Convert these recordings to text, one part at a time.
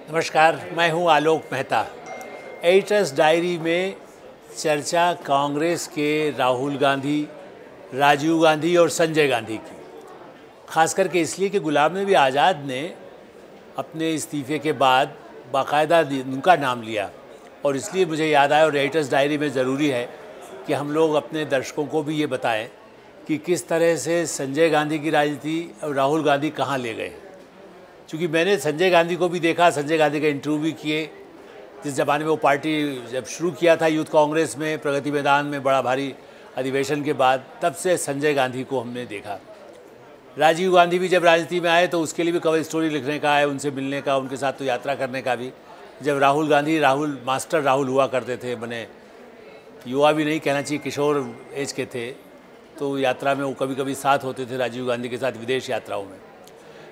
नमस्कार, मैं हूं आलोक मेहता। एडिटर्स डायरी में चर्चा कांग्रेस के राहुल गांधी, राजीव गांधी और संजय गांधी की, खास करके इसलिए कि गुलाम नबी आज़ाद ने अपने इस्तीफे के बाद बाकायदा उनका नाम लिया और इसलिए मुझे याद आया और एडिटर्स डायरी में ज़रूरी है कि हम लोग अपने दर्शकों को भी ये बताएं कि किस तरह से संजय गांधी की राजनीति और राहुल गांधी कहाँ ले गए। क्योंकि मैंने संजय गांधी को भी देखा, संजय गांधी का इंटरव्यू भी किए। जिस ज़माने में वो पार्टी जब शुरू किया था यूथ कांग्रेस में, प्रगति मैदान में बड़ा भारी अधिवेशन के बाद, तब से संजय गांधी को हमने देखा। राजीव गांधी भी जब राजनीति में आए तो उसके लिए भी कवर स्टोरी लिखने का है, उनसे मिलने का, उनके साथ तो यात्रा करने का भी। जब राहुल गांधी मास्टर राहुल हुआ करते थे, बने युवा भी नहीं कहना चाहिए, किशोर एज के थे, तो यात्रा में वो कभी कभी साथ होते थे राजीव गांधी के साथ विदेश यात्राओं में।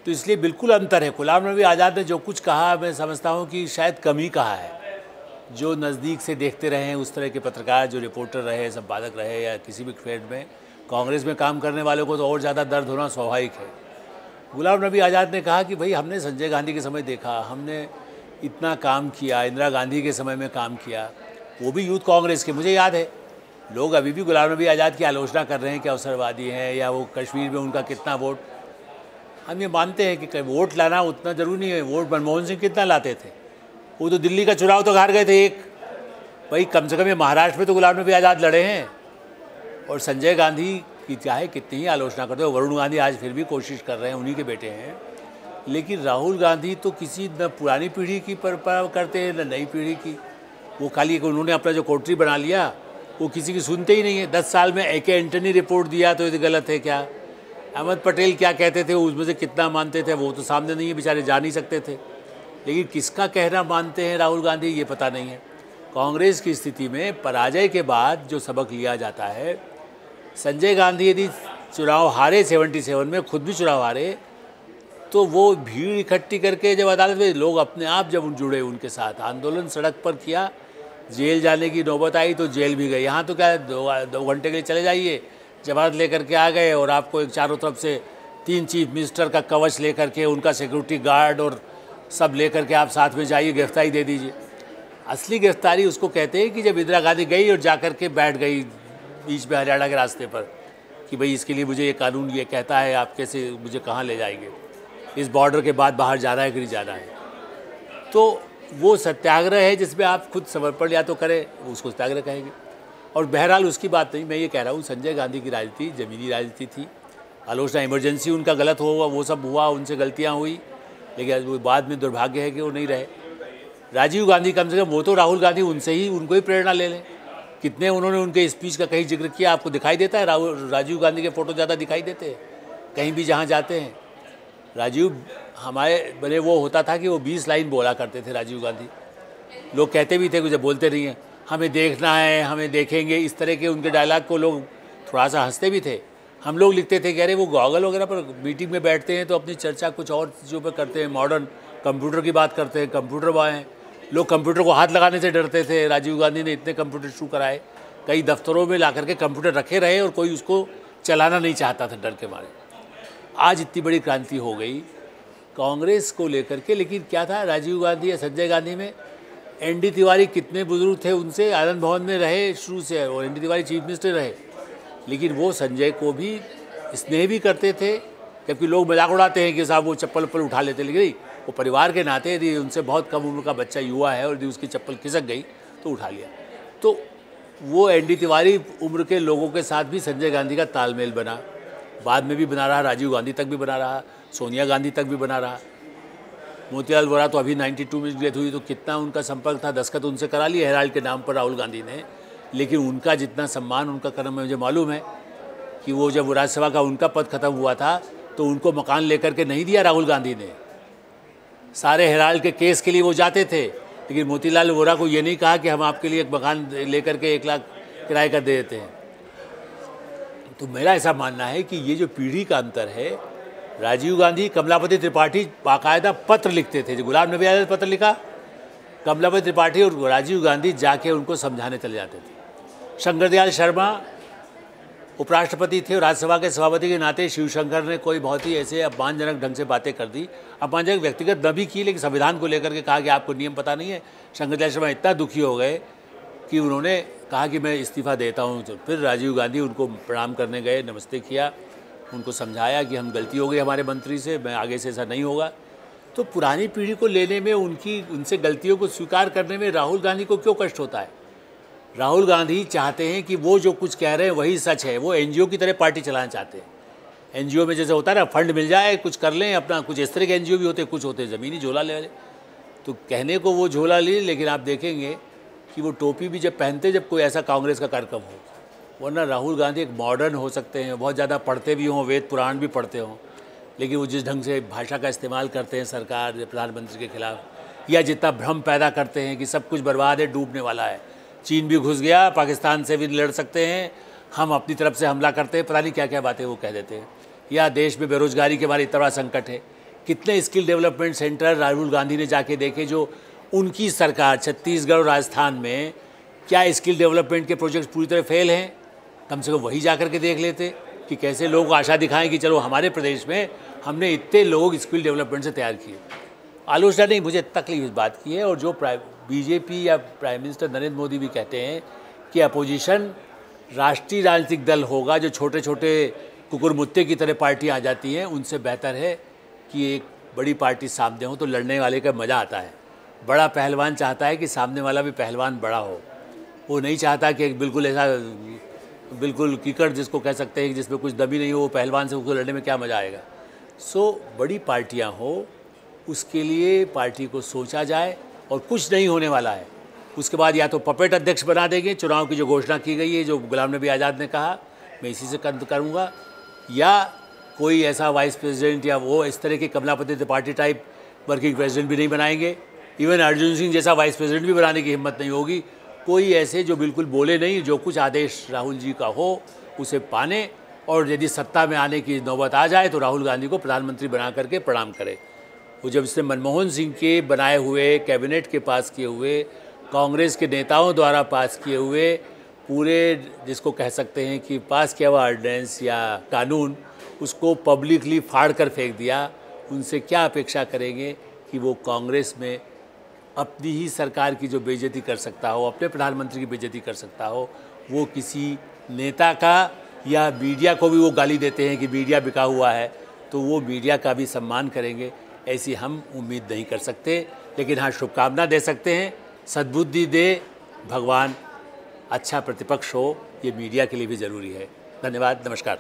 तो इसलिए बिल्कुल अंतर है। गुलाम नबी आज़ाद ने जो कुछ कहा, मैं समझता हूँ कि शायद कम ही कहा है। जो नज़दीक से देखते रहे हैं, उस तरह के पत्रकार, जो रिपोर्टर रहे, संपादक रहे या किसी भी फील्ड में, कांग्रेस में काम करने वालों को तो और ज़्यादा दर्द होना स्वाभाविक है। गुलाम नबी आज़ाद ने कहा कि भाई हमने संजय गांधी के समय देखा, हमने इतना काम किया, इंदिरा गांधी के समय में काम किया, वो भी यूथ कांग्रेस के। मुझे याद है लोग अभी भी गुलाम नबी आज़ाद की आलोचना कर रहे हैं कि अवसरवादी हैं या वो कश्मीर में उनका कितना वोट। हम ये मानते हैं कि वोट लाना उतना ज़रूरी नहीं है। वोट मनमोहन सिंह कितना लाते थे, वो तो दिल्ली का चुनाव तो हार गए थे एक। भाई कम से कम ये महाराष्ट्र में तो गुलाम नबी आज़ाद लड़े हैं। और संजय गांधी की चाहे कितनी ही आलोचना करते हो, वरुण गांधी आज फिर भी कोशिश कर रहे हैं, उन्हीं के बेटे हैं। लेकिन राहुल गांधी तो किसी न पुरानी पीढ़ी की परंपरा करते हैं न नई पीढ़ी की। वो खाली उन्होंने अपना जो कोठरी बना लिया, वो किसी की सुनते ही नहीं है। 10 साल में AK एंटनी रिपोर्ट दिया तो ये गलत है क्या? अहमद पटेल क्या कहते थे, उसमें से कितना मानते थे, वो तो सामने नहीं है, बेचारे जा नहीं सकते थे। लेकिन किसका कहना मानते हैं राहुल गांधी, ये पता नहीं है। कांग्रेस की स्थिति में पराजय के बाद जो सबक लिया जाता है, संजय गांधी यदि चुनाव हारे 77 में, खुद भी चुनाव हारे, तो वो भीड़ इकट्ठी करके जब अदालत में लोग अपने आप जब जुड़े उनके साथ, आंदोलन सड़क पर किया, जेल जाने की नौबत आई तो जेल भी गए। यहाँ तो क्या है, 2 घंटे के लिए चले जाइए, जमानत लेकर के आ गए और आपको एक चारों तरफ से 3 चीफ मिनिस्टर का कवच लेकर के, उनका सिक्योरिटी गार्ड और सब लेकर के आप साथ में जाइए, गिरफ्तारी दे दीजिए। असली गिरफ्तारी उसको कहते हैं कि जब इंदिरा गांधी गई और जाकर के बैठ गई बीच में हरियाणा के रास्ते पर कि भाई इसके लिए मुझे ये कानून ये कहता है, आप कैसे मुझे कहाँ ले जाएंगे, इस बॉर्डर के बाद बाहर जाना है कि नहीं जाना है। तो वो सत्याग्रह है जिसमें आप खुद समर्पण या तो करें, उसको सत्याग्रह कहेंगे। और बहरहाल उसकी बात नहीं, मैं ये कह रहा हूँ संजय गांधी की राजनीति ज़मीनी राजनीति थी। आलोचना इमरजेंसी उनका गलत हुआ, वो सब हुआ, उनसे गलतियाँ हुई, लेकिन बाद में दुर्भाग्य है कि वो नहीं रहे। राजीव गांधी कम से कम वो तो राहुल गांधी उनसे ही, उनको ही प्रेरणा ले लें। कितने उन्होंने उनके स्पीच का कहीं जिक्र किया, आपको दिखाई देता है? राजीव गांधी के फ़ोटो ज़्यादा दिखाई देते हैं कहीं भी जहाँ जाते हैं। राजीव हमारे बने वो होता था कि वो 20 लाइन बोला करते थे राजीव गांधी। लोग कहते भी थे कि जब बोलते नहीं हैं, हमें देखना है, हमें देखेंगे, इस तरह के उनके डायलॉग को लोग थोड़ा सा हंसते भी थे। हम लोग लिखते थे कि अरे वो गॉगल वगैरह पर मीटिंग में बैठते हैं तो अपनी चर्चा कुछ और चीज़ों पर करते हैं, मॉडर्न कंप्यूटर की बात करते हैं, कंप्यूटर बॉय हैं। लोग कंप्यूटर को हाथ लगाने से डरते थे। राजीव गांधी ने इतने कंप्यूटर शुरू कराए, कई दफ्तरों में ला करके कंप्यूटर रखे रहे और कोई उसको चलाना नहीं चाहता था डर के मारे। आज इतनी बड़ी क्रांति हो गई कांग्रेस को लेकर के। लेकिन क्या था, राजीव गांधी या संजय गांधी में ND तिवारी कितने बुजुर्ग थे, उनसे आनंद भवन में रहे शुरू से और ND तिवारी चीफ मिनिस्टर रहे। लेकिन वो संजय को भी स्नेह भी करते थे, जबकि लोग मजाक उड़ाते हैं कि साहब वो चप्पल उठा लेते। लेकिन वो परिवार के नाते यदि उनसे बहुत कम उम्र का बच्चा युवा है और यदि उसकी चप्पल खिसक गई तो उठा लिया। तो वो ND तिवारी उम्र के लोगों के साथ भी संजय गांधी का तालमेल बना, बाद में भी बना रहा, राजीव गांधी तक भी बना रहा, सोनिया गांधी तक भी बना रहा। मोतीलाल वोरा तो अभी 92 में डेथ हुई, तो कितना उनका संपर्क था, दस्तखत उनसे करा लिए हेराल्ड के नाम पर राहुल गांधी ने। लेकिन उनका जितना सम्मान, उनका कर्म, मुझे मालूम है कि वो जब राज्यसभा का उनका पद खत्म हुआ था तो उनको मकान लेकर के नहीं दिया राहुल गांधी ने। सारे हेराल्ड के केस के लिए वो जाते थे, लेकिन मोतीलाल वोरा को ये नहीं कहा कि हम आपके लिए एक मकान लेकर के 1 लाख किराए का दे देते हैं। तो मेरा ऐसा मानना है कि ये जो पीढ़ी का अंतर है, राजीव गांधी, कमलापति त्रिपाठी बाकायदा पत्र लिखते थे। जो गुलाम नबी आज़ाद पत्र लिखा, कमलापति त्रिपाठी और राजीव गांधी जाके उनको समझाने चले जाते थे। शंकर दयाल शर्मा उपराष्ट्रपति थे और राज्यसभा के सभापति के नाते शिवशंकर ने कोई बहुत ही ऐसे अपमानजनक ढंग से बातें कर दी, अपमानजनक व्यक्तिगत न भी की, लेकिन संविधान को लेकर के कहा कि आपको नियम पता नहीं है। शंकराचार्य शर्मा इतना दुखी हो गए कि उन्होंने कहा कि मैं इस्तीफ़ा देता हूँ। तो फिर राजीव गांधी उनको प्रणाम करने गए, नमस्ते किया, उनको समझाया कि हम गलती हो गई हमारे मंत्री से, मैं आगे से ऐसा नहीं होगा। तो पुरानी पीढ़ी को लेने में, उनसे गलतियों को स्वीकार करने में राहुल गांधी को क्यों कष्ट होता है? राहुल गांधी चाहते हैं कि वो जो कुछ कह रहे हैं वही सच है। वो एनजीओ की तरह पार्टी चलाना चाहते हैं। एनजीओ में जैसे होता है ना, फंड मिल जाए, कुछ कर लें अपना, कुछ इस तरह के एनजीओ भी होते हैं, कुछ होते हैं ज़मीनी झोला ले वाले। तो कहने को वो झोला लिए, लेकिन आप देखेंगे कि वो टोपी भी जब पहनते जब कोई ऐसा कांग्रेस का कार्यक्रम हो। वरना राहुल गांधी एक मॉडर्न हो सकते हैं, बहुत ज़्यादा पढ़ते भी हों, वेद पुराण भी पढ़ते हों, लेकिन वो जिस ढंग से भाषा का इस्तेमाल करते हैं सरकार प्रधानमंत्री के खिलाफ, या जितना भ्रम पैदा करते हैं कि सब कुछ बर्बाद है, डूबने वाला है, चीन भी घुस गया, पाकिस्तान से भी लड़ सकते हैं, हम अपनी तरफ से हमला करते हैं, पता नहीं क्या क्या बातें वो कह देते हैं। या देश में बेरोजगारी के बारे इतना बड़ा संकट है, कितने skill development centre Rahul Gandhi ने जाके देखे जो उनकी सरकार छत्तीसगढ़ और राजस्थान में, क्या स्किल डेवलपमेंट के प्रोजेक्ट्स पूरी तरह फेल हैं? कम से कम वही जा कर के देख लेते कि कैसे लोग आशा दिखाएं कि चलो हमारे प्रदेश में हमने इतने लोग स्किल डेवलपमेंट से तैयार किए। आलोचना नहीं, मुझे तकलीफ इस बात की है। और जो बीजेपी या प्राइम मिनिस्टर नरेंद्र मोदी भी कहते हैं कि अपोजिशन राष्ट्रीय राजनीतिक दल होगा, जो छोटे छोटे कुकुरमुत्ते की तरह पार्टी आ जाती हैं, उनसे बेहतर है कि एक बड़ी पार्टी सामने हो, तो लड़ने वाले का मज़ा आता है। बड़ा पहलवान चाहता है कि सामने वाला भी पहलवान बड़ा हो, वो नहीं चाहता कि बिल्कुल ऐसा बिल्कुल कीकड़ जिसको कह सकते हैं, जिसमें कुछ दबी नहीं हो, वो पहलवान से उसको लड़ने में क्या मज़ा आएगा। बड़ी पार्टियाँ हो, उसके लिए पार्टी को सोचा जाए, और कुछ नहीं होने वाला है। उसके बाद या तो पपेट अध्यक्ष बना देंगे, चुनाव की जो घोषणा की गई है, जो गुलाम नबी आज़ाद ने कहा मैं इसी से करूँगा, या कोई ऐसा वाइस प्रेसिडेंट या वो इस तरह के Kamlapati Tripathi type working president भी नहीं बनाएंगे। इवन अर्जुन सिंह जैसा वाइस प्रेसिडेंट भी बनाने की हिम्मत नहीं होगी। कोई ऐसे जो बिल्कुल बोले नहीं, जो कुछ आदेश राहुल जी का हो उसे पाने, और यदि सत्ता में आने की नौबत आ जाए तो राहुल गांधी को प्रधानमंत्री बना करके प्रणाम करे। वो जब इसने मनमोहन सिंह के बनाए हुए कैबिनेट के पास किए हुए, कांग्रेस के नेताओं द्वारा पास किए हुए पूरे, जिसको कह सकते हैं कि पास किया हुआ ऑर्डिनेंस या कानून, उसको पब्लिकली फाड़ कर फेंक दिया, उनसे क्या अपेक्षा करेंगे कि वो कांग्रेस में अपनी ही सरकार की जो बेइज्जती कर सकता हो, अपने प्रधानमंत्री की बेइज्जती कर सकता हो, वो किसी नेता का, या मीडिया को भी वो गाली देते हैं कि मीडिया बिका हुआ है, तो वो मीडिया का भी सम्मान करेंगे, ऐसी हम उम्मीद नहीं कर सकते। लेकिन हाँ, शुभकामना दे सकते हैं, सद्बुद्धि दे भगवान, अच्छा प्रतिपक्ष हो, ये मीडिया के लिए भी ज़रूरी है। धन्यवाद, नमस्कार।